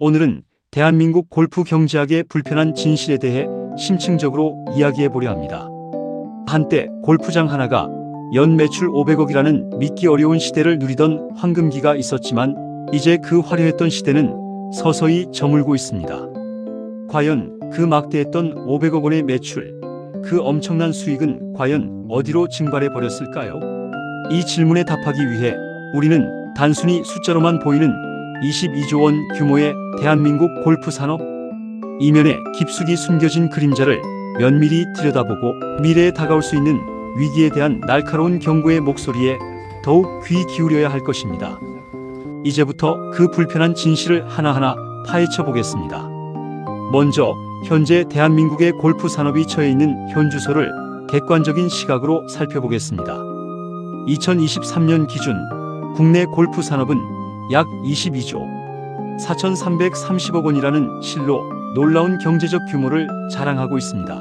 오늘은 대한민국 골프 경제학의 불편한 진실에 대해 심층적으로 이야기해 보려 합니다. 한때 골프장 하나가 연 매출 500억이라는 믿기 어려운 시대를 누리던 황금기가 있었지만 이제 그 화려했던 시대는 서서히 저물고 있습니다. 과연 그 막대했던 500억 원의 매출, 그 엄청난 수익은 과연 어디로 증발해 버렸을까요? 이 질문에 답하기 위해 우리는 단순히 숫자로만 보이는 22조 원 규모의 대한민국 골프 산업 이면에 깊숙이 숨겨진 그림자를 면밀히 들여다보고 미래에 다가올 수 있는 위기에 대한 날카로운 경고의 목소리에 더욱 귀 기울여야 할 것입니다. 이제부터 그 불편한 진실을 하나하나 파헤쳐 보겠습니다. 먼저 현재 대한민국의 골프 산업이 처해 있는 현주소를 객관적인 시각으로 살펴보겠습니다. 2023년 기준 국내 골프 산업은 약 22조 4,330억 원이라는 실로 놀라운 경제적 규모를 자랑하고 있습니다.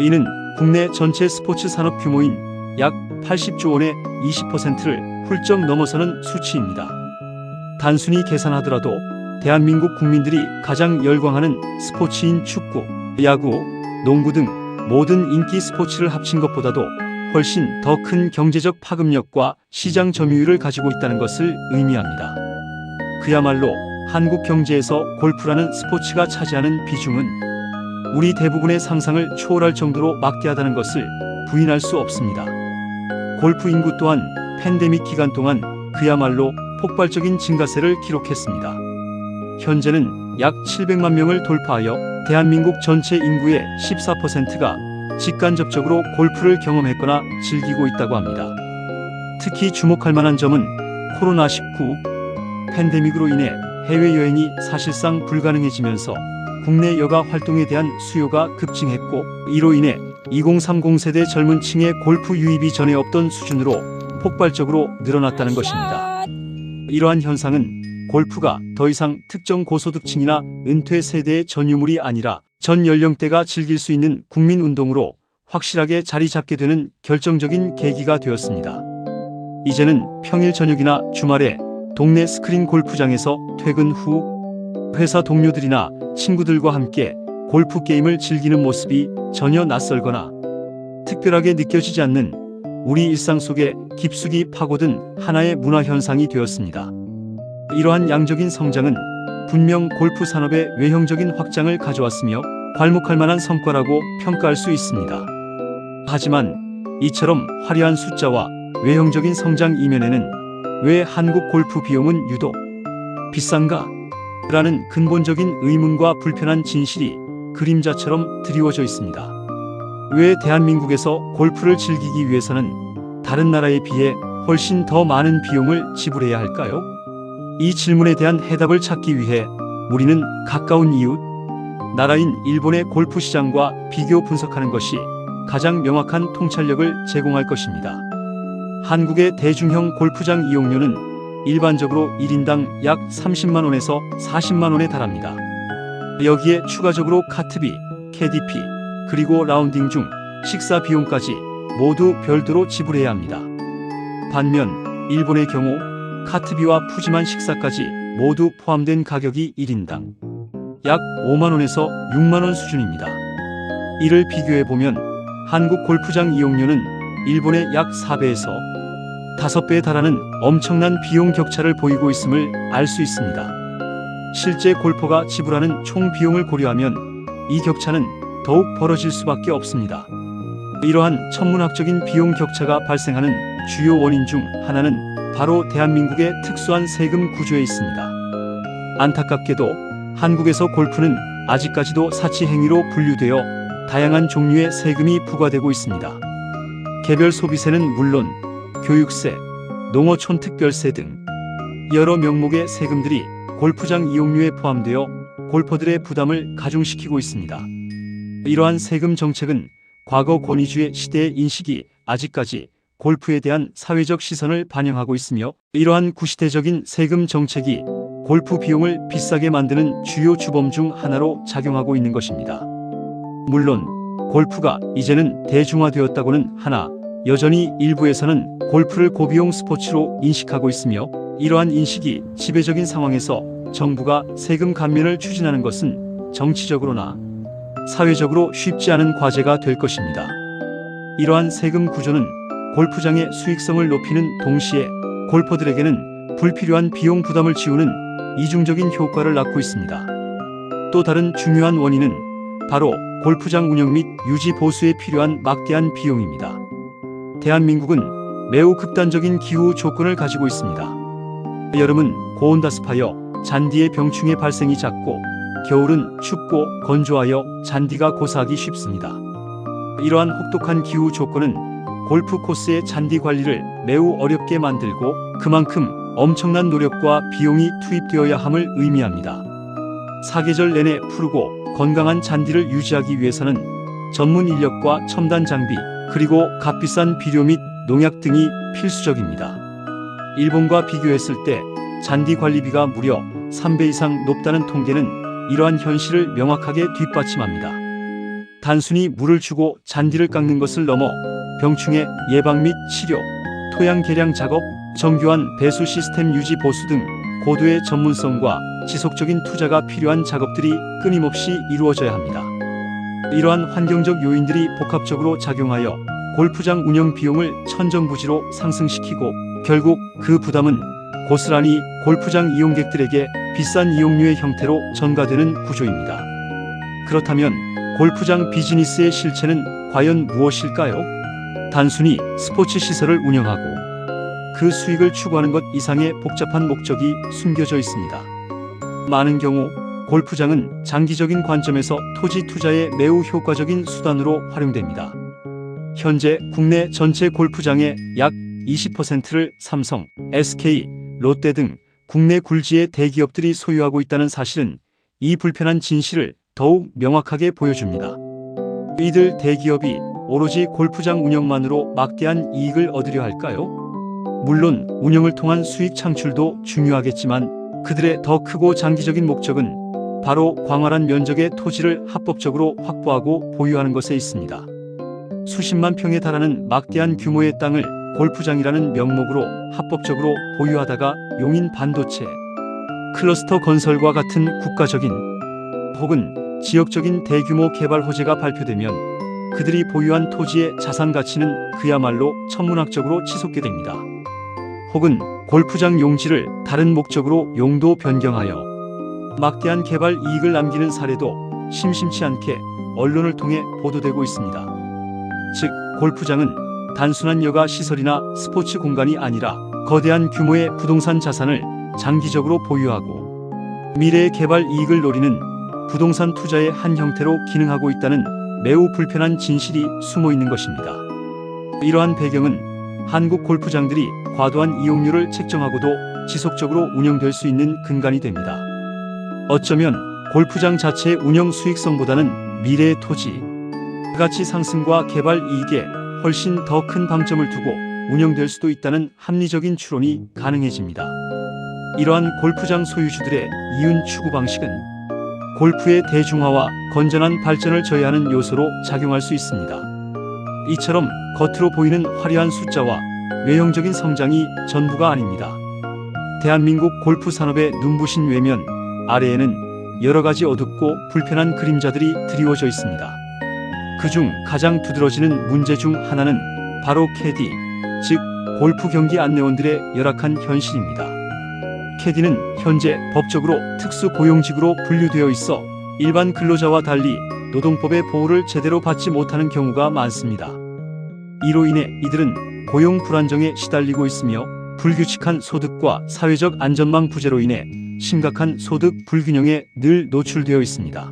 이는 국내 전체 스포츠 산업 규모인 약 80조 원의 20%를 훌쩍 넘어서는 수치입니다. 단순히 계산하더라도 대한민국 국민들이 가장 열광하는 스포츠인 축구, 야구, 농구 등 모든 인기 스포츠를 합친 것보다도 훨씬 더 큰 경제적 파급력과 시장 점유율을 가지고 있다는 것을 의미합니다. 그야말로 한국 경제에서 골프라는 스포츠가 차지하는 비중은 우리 대부분의 상상을 초월할 정도로 막대하다는 것을 부인할 수 없습니다. 골프 인구 또한 팬데믹 기간 동안 그야말로 폭발적인 증가세를 기록했습니다. 현재는 약 700만 명을 돌파하여 대한민국 전체 인구의 14%가 직간접적으로 골프를 경험했거나 즐기고 있다고 합니다. 특히 주목할 만한 점은 코로나19 팬데믹으로 인해 해외여행이 사실상 불가능해지면서 국내 여가 활동에 대한 수요가 급증했고 이로 인해 2030 세대 젊은 층의 골프 유입이 전에 없던 수준으로 폭발적으로 늘어났다는 것입니다. 이러한 현상은 골프가 더 이상 특정 고소득층이나 은퇴 세대의 전유물이 아니라 전 연령대가 즐길 수 있는 국민운동으로 확실하게 자리 잡게 되는 결정적인 계기가 되었습니다. 이제는 평일 저녁이나 주말에 동네 스크린 골프장에서 퇴근 후 회사 동료들이나 친구들과 함께 골프 게임을 즐기는 모습이 전혀 낯설거나 특별하게 느껴지지 않는 우리 일상 속에 깊숙이 파고든 하나의 문화 현상이 되었습니다. 이러한 양적인 성장은 분명 골프 산업의 외형적인 확장을 가져왔으며 괄목할 만한 성과라고 평가할 수 있습니다. 하지만 이처럼 화려한 숫자와 외형적인 성장 이면에는 왜 한국 골프 비용은 유독 비싼가? 라는 근본적인 의문과 불편한 진실이 그림자처럼 드리워져 있습니다. 왜 대한민국에서 골프를 즐기기 위해서는 다른 나라에 비해 훨씬 더 많은 비용을 지불해야 할까요? 이 질문에 대한 해답을 찾기 위해 우리는 가까운 이웃 나라인 일본의 골프 시장과 비교 분석하는 것이 가장 명확한 통찰력을 제공할 것입니다. 한국의 대중형 골프장 이용료는 일반적으로 1인당 약 30만 원에서 40만 원에 달합니다. 여기에 추가적으로 카트비, 캐디피, 그리고 라운딩 중 식사 비용까지 모두 별도로 지불해야 합니다. 반면 일본의 경우 카트비와 푸짐한 식사까지 모두 포함된 가격이 1인당 약 5만 원에서 6만 원 수준입니다. 이를 비교해보면 한국 골프장 이용료는 일본의 약 4배에서 5배에 달하는 엄청난 비용 격차를 보이고 있음을 알 수 있습니다. 실제 골퍼가 지불하는 총 비용을 고려하면 이 격차는 더욱 벌어질 수밖에 없습니다. 이러한 천문학적인 비용 격차가 발생하는 주요 원인 중 하나는 바로 대한민국의 특수한 세금 구조에 있습니다. 안타깝게도 한국에서 골프는 아직까지도 사치행위로 분류되어 다양한 종류의 세금이 부과되고 있습니다. 개별 소비세는 물론 교육세, 농어촌 특별세 등 여러 명목의 세금들이 골프장 이용료에 포함되어 골퍼들의 부담을 가중시키고 있습니다. 이러한 세금 정책은 과거 권위주의 시대의 인식이 아직까지 골프에 대한 사회적 시선을 반영하고 있으며 이러한 구시대적인 세금 정책이 골프 비용을 비싸게 만드는 주요 주범 중 하나로 작용하고 있는 것입니다. 물론 골프가 이제는 대중화되었다고는 하나 여전히 일부에서는 골프를 고비용 스포츠로 인식하고 있으며 이러한 인식이 지배적인 상황에서 정부가 세금 감면을 추진하는 것은 정치적으로나 사회적으로 쉽지 않은 과제가 될 것입니다. 이러한 세금 구조는 골프장의 수익성을 높이는 동시에 골퍼들에게는 불필요한 비용 부담을 지우는 이중적인 효과를 낳고 있습니다. 또 다른 중요한 원인은 바로 골프장 운영 및 유지 보수에 필요한 막대한 비용입니다. 대한민국은 매우 극단적인 기후 조건을 가지고 있습니다. 여름은 고온다습하여 잔디의 병충해 발생이 잦고 겨울은 춥고 건조하여 잔디가 고사하기 쉽습니다. 이러한 혹독한 기후 조건은 골프 코스의 잔디 관리를 매우 어렵게 만들고 그만큼 엄청난 노력과 비용이 투입되어야 함을 의미합니다. 사계절 내내 푸르고 건강한 잔디를 유지하기 위해서는 전문 인력과 첨단 장비 그리고 값비싼 비료 및 농약 등이 필수적입니다. 일본과 비교했을 때 잔디 관리비가 무려 3배 이상 높다는 통계는 이러한 현실을 명확하게 뒷받침합니다. 단순히 물을 주고 잔디를 깎는 것을 넘어 병충해 예방 및 치료, 토양 개량 작업, 정교한 배수 시스템 유지 보수 등 고도의 전문성과 지속적인 투자가 필요한 작업들이 끊임없이 이루어져야 합니다. 이러한 환경적 요인들이 복합적으로 작용하여 골프장 운영 비용을 천정부지로 상승시키고 결국 그 부담은 고스란히 골프장 이용객들에게 비싼 이용료의 형태로 전가되는 구조입니다. 그렇다면 골프장 비즈니스의 실체는 과연 무엇일까요? 단순히 스포츠 시설을 운영하고 그 수익을 추구하는 것 이상의 복잡한 목적이 숨겨져 있습니다. 많은 경우 골프장은 장기적인 관점에서 토지 투자에 매우 효과적인 수단으로 활용됩니다. 현재 국내 전체 골프장의 약 20%를 삼성, SK, 롯데 등 국내 굴지의 대기업들이 소유하고 있다는 사실은 이 불편한 진실을 더욱 명확하게 보여줍니다. 이들 대기업이 오로지 골프장 운영만으로 막대한 이익을 얻으려 할까요? 물론 운영을 통한 수익 창출도 중요하겠지만 그들의 더 크고 장기적인 목적은 바로 광활한 면적의 토지를 합법적으로 확보하고 보유하는 것에 있습니다. 수십만 평에 달하는 막대한 규모의 땅을 골프장이라는 명목으로 합법적으로 보유하다가 용인 반도체, 클러스터 건설과 같은 국가적인 혹은 지역적인 대규모 개발 호재가 발표되면 그들이 보유한 토지의 자산 가치는 그야말로 천문학적으로 치솟게 됩니다. 혹은 골프장 용지를 다른 목적으로 용도 변경하여 막대한 개발 이익을 남기는 사례도 심심치 않게 언론을 통해 보도되고 있습니다. 즉, 골프장은 단순한 여가 시설이나 스포츠 공간이 아니라 거대한 규모의 부동산 자산을 장기적으로 보유하고 미래의 개발 이익을 노리는 부동산 투자의 한 형태로 기능하고 있다는 매우 불편한 진실이 숨어 있는 것입니다. 이러한 배경은 한국 골프장들이 과도한 이용료를 책정하고도 지속적으로 운영될 수 있는 근간이 됩니다. 어쩌면 골프장 자체의 운영 수익성보다는 미래의 토지, 가치 상승과 개발 이익에 훨씬 더 큰 방점을 두고 운영될 수도 있다는 합리적인 추론이 가능해집니다. 이러한 골프장 소유주들의 이윤 추구 방식은 골프의 대중화와 건전한 발전을 저해하는 요소로 작용할 수 있습니다. 이처럼 겉으로 보이는 화려한 숫자와 외형적인 성장이 전부가 아닙니다. 대한민국 골프 산업의 눈부신 외면 아래에는 여러 가지 어둡고 불편한 그림자들이 드리워져 있습니다. 그중 가장 두드러지는 문제 중 하나는 바로 캐디, 즉 골프 경기 안내원들의 열악한 현실입니다. 캐디는 현재 법적으로 특수 고용직으로 분류되어 있어 일반 근로자와 달리 노동법의 보호를 제대로 받지 못하는 경우가 많습니다. 이로 인해 이들은 고용 불안정에 시달리고 있으며 불규칙한 소득과 사회적 안전망 부재로 인해 심각한 소득 불균형에 늘 노출되어 있습니다.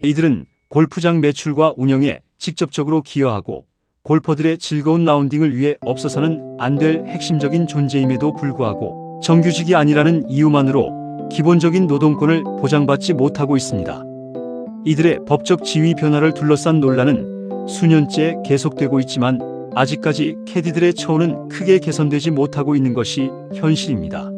이들은 골프장 매출과 운영에 직접적으로 기여하고 골퍼들의 즐거운 라운딩을 위해 없어서는 안 될 핵심적인 존재임에도 불구하고 정규직이 아니라는 이유만으로 기본적인 노동권을 보장받지 못하고 있습니다. 이들의 법적 지위 변화를 둘러싼 논란은 수년째 계속되고 있지만 아직까지 캐디들의 처우는 크게 개선되지 못하고 있는 것이 현실입니다.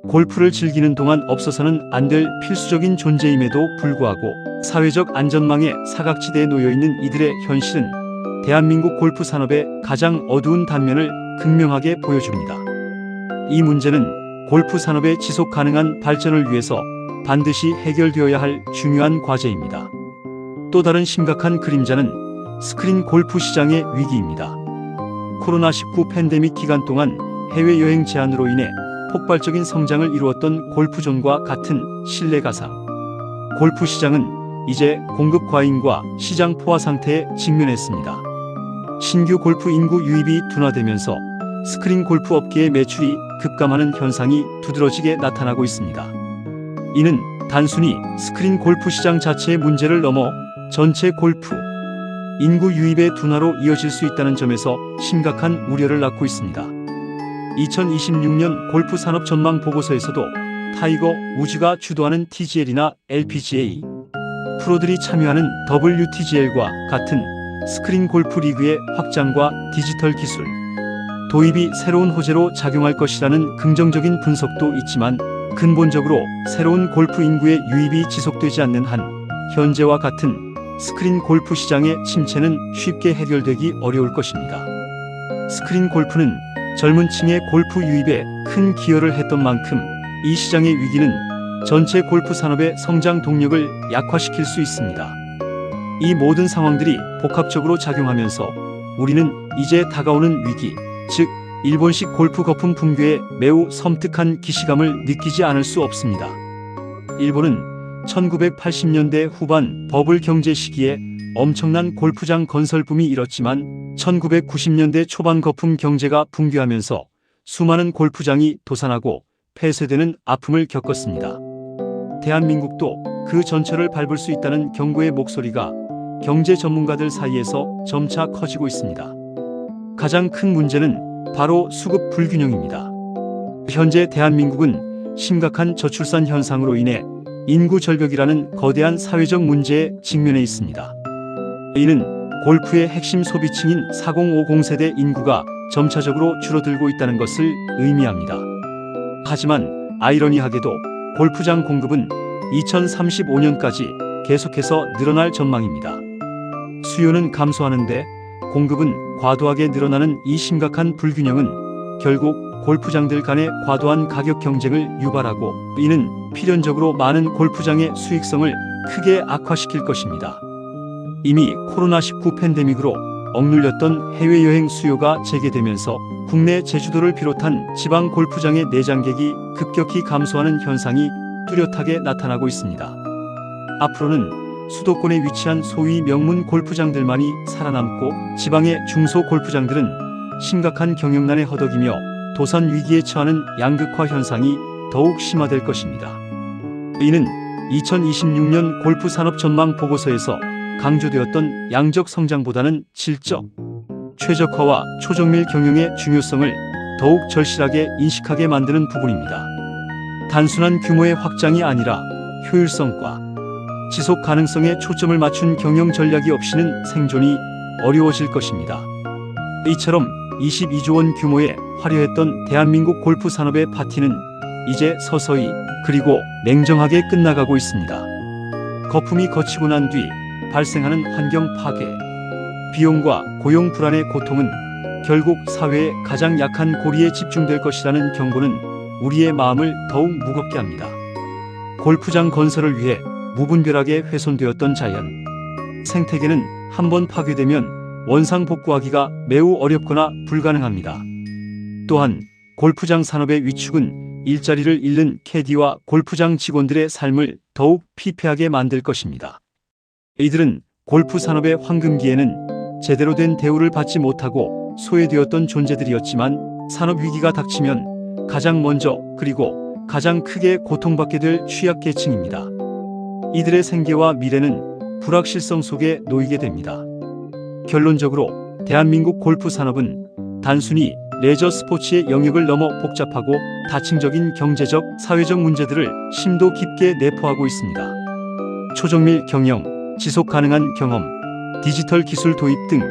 골프를 즐기는 동안 없어서는 안 될 필수적인 존재임에도 불구하고 사회적 안전망의 사각지대에 놓여있는 이들의 현실은 대한민국 골프 산업의 가장 어두운 단면을 극명하게 보여줍니다. 이 문제는 골프 산업의 지속 가능한 발전을 위해서 반드시 해결되어야 할 중요한 과제입니다. 또 다른 심각한 그림자는 스크린 골프 시장의 위기입니다. 코로나19 팬데믹 기간 동안 해외여행 제한으로 인해 폭발적인 성장을 이루었던 골프존과 같은 실내 가상 골프 시장은 이제 공급 과잉과 시장 포화 상태에 직면했습니다. 신규 골프 인구 유입이 둔화되면서 스크린 골프 업계의 매출이 급감하는 현상이 두드러지게 나타나고 있습니다. 이는 단순히 스크린 골프 시장 자체의 문제를 넘어 전체 골프 인구 유입의 둔화로 이어질 수 있다는 점에서 심각한 우려를 낳고 있습니다. 2026년 골프 산업 전망 보고서에서도 타이거 우즈가 주도하는 TGL이나 LPGA 프로들이 참여하는 WTGL과 같은 스크린 골프 리그의 확장과 디지털 기술 도입이 새로운 호재로 작용할 것이라는 긍정적인 분석도 있지만 근본적으로 새로운 골프 인구의 유입이 지속되지 않는 한 현재와 같은 스크린 골프 시장의 침체는 쉽게 해결되기 어려울 것입니다. 스크린 골프는 젊은 층의 골프 유입에 큰 기여를 했던 만큼 이 시장의 위기는 전체 골프 산업의 성장 동력을 약화시킬 수 있습니다. 이 모든 상황들이 복합적으로 작용하면서 우리는 이제 다가오는 위기, 즉 일본식 골프 거품 붕괴에 매우 섬뜩한 기시감을 느끼지 않을 수 없습니다. 일본은 1980년대 후반 버블 경제 시기에 엄청난 골프장 건설 붐이 일었지만 1990년대 초반 거품 경제가 붕괴하면서 수많은 골프장이 도산하고 폐쇄되는 아픔을 겪었습니다. 대한민국도 그 전철을 밟을 수 있다는 경고의 목소리가 경제 전문가들 사이에서 점차 커지고 있습니다. 가장 큰 문제는 바로 수급 불균형입니다. 현재 대한민국은 심각한 저출산 현상으로 인해 인구 절벽이라는 거대한 사회적 문제에 직면해 있습니다. 이는 골프의 핵심 소비층인 4050 세대 인구가 점차적으로 줄어들고 있다는 것을 의미합니다. 하지만 아이러니하게도 골프장 공급은 2035년까지 계속해서 늘어날 전망입니다. 수요는 감소하는데 공급은 과도하게 늘어나는 이 심각한 불균형은 결국 골프장들 간의 과도한 가격 경쟁을 유발하고 이는 필연적으로 많은 골프장의 수익성을 크게 악화시킬 것입니다. 이미 코로나19 팬데믹으로 억눌렸던 해외여행 수요가 재개되면서 국내 제주도를 비롯한 지방 골프장의 내장객이 급격히 감소하는 현상이 뚜렷하게 나타나고 있습니다. 앞으로는 수도권에 위치한 소위 명문 골프장들만이 살아남고 지방의 중소 골프장들은 심각한 경영난에 허덕이며 도산 위기에 처하는 양극화 현상이 더욱 심화될 것입니다. 이는 2026년 골프 산업 전망 보고서에서 강조되었던 양적 성장보다는 질적, 최적화와 초정밀 경영의 중요성을 더욱 절실하게 인식하게 만드는 부분입니다. 단순한 규모의 확장이 아니라 효율성과 지속 가능성에 초점을 맞춘 경영 전략이 없이는 생존이 어려워질 것입니다. 이처럼 22조 원 규모의 화려했던 대한민국 골프 산업의 파티는 이제 서서히 그리고 냉정하게 끝나가고 있습니다. 거품이 거치고 난 뒤 발생하는 환경 파괴, 비용과 고용 불안의 고통은 결국 사회의 가장 약한 고리에 집중될 것이라는 경고는 우리의 마음을 더욱 무겁게 합니다. 골프장 건설을 위해 무분별하게 훼손되었던 자연, 생태계는 한번 파괴되면 원상복구하기가 매우 어렵거나 불가능합니다. 또한 골프장 산업의 위축은 일자리를 잃는 캐디와 골프장 직원들의 삶을 더욱 피폐하게 만들 것입니다. 이들은 골프 산업의 황금기에는 제대로 된 대우를 받지 못하고 소외되었던 존재들이었지만 산업 위기가 닥치면 가장 먼저 그리고 가장 크게 고통받게 될 취약계층입니다. 이들의 생계와 미래는 불확실성 속에 놓이게 됩니다. 결론적으로 대한민국 골프 산업은 단순히 레저 스포츠의 영역을 넘어 복잡하고 다층적인 경제적, 사회적 문제들을 심도 깊게 내포하고 있습니다. 초정밀 경영, 지속 가능한 경험, 디지털 기술 도입 등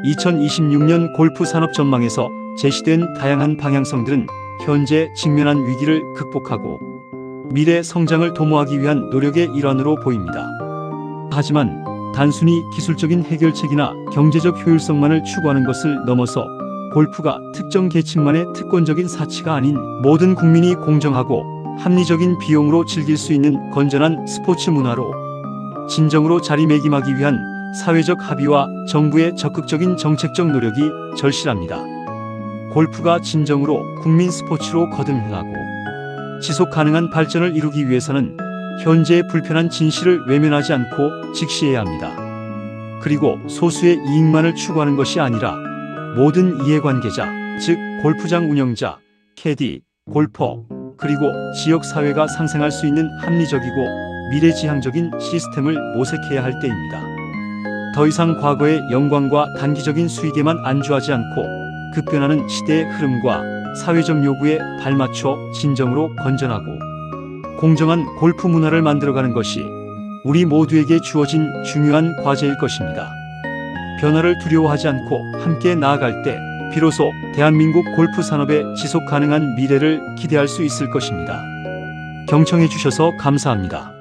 2026년 골프 산업 전망에서 제시된 다양한 방향성들은 현재 직면한 위기를 극복하고 미래 성장을 도모하기 위한 노력의 일환으로 보입니다. 하지만 단순히 기술적인 해결책이나 경제적 효율성만을 추구하는 것을 넘어서 골프가 특정 계층만의 특권적인 사치가 아닌 모든 국민이 공정하고 합리적인 비용으로 즐길 수 있는 건전한 스포츠 문화로 진정으로 자리매김하기 위한 사회적 합의와 정부의 적극적인 정책적 노력이 절실합니다. 골프가 진정으로 국민 스포츠로 거듭나고 지속 가능한 발전을 이루기 위해서는 현재의 불편한 진실을 외면하지 않고 직시해야 합니다. 그리고 소수의 이익만을 추구하는 것이 아니라 모든 이해관계자, 즉 골프장 운영자, 캐디, 골퍼, 그리고 지역사회가 상생할 수 있는 합리적이고 미래지향적인 시스템을 모색해야 할 때입니다. 더 이상 과거의 영광과 단기적인 수익에만 안주하지 않고 급변하는 시대의 흐름과 사회적 요구에 발맞춰 진정으로 건전하고 공정한 골프 문화를 만들어가는 것이 우리 모두에게 주어진 중요한 과제일 것입니다. 변화를 두려워하지 않고 함께 나아갈 때 비로소 대한민국 골프 산업의 지속 가능한 미래를 기대할 수 있을 것입니다. 경청해 주셔서 감사합니다.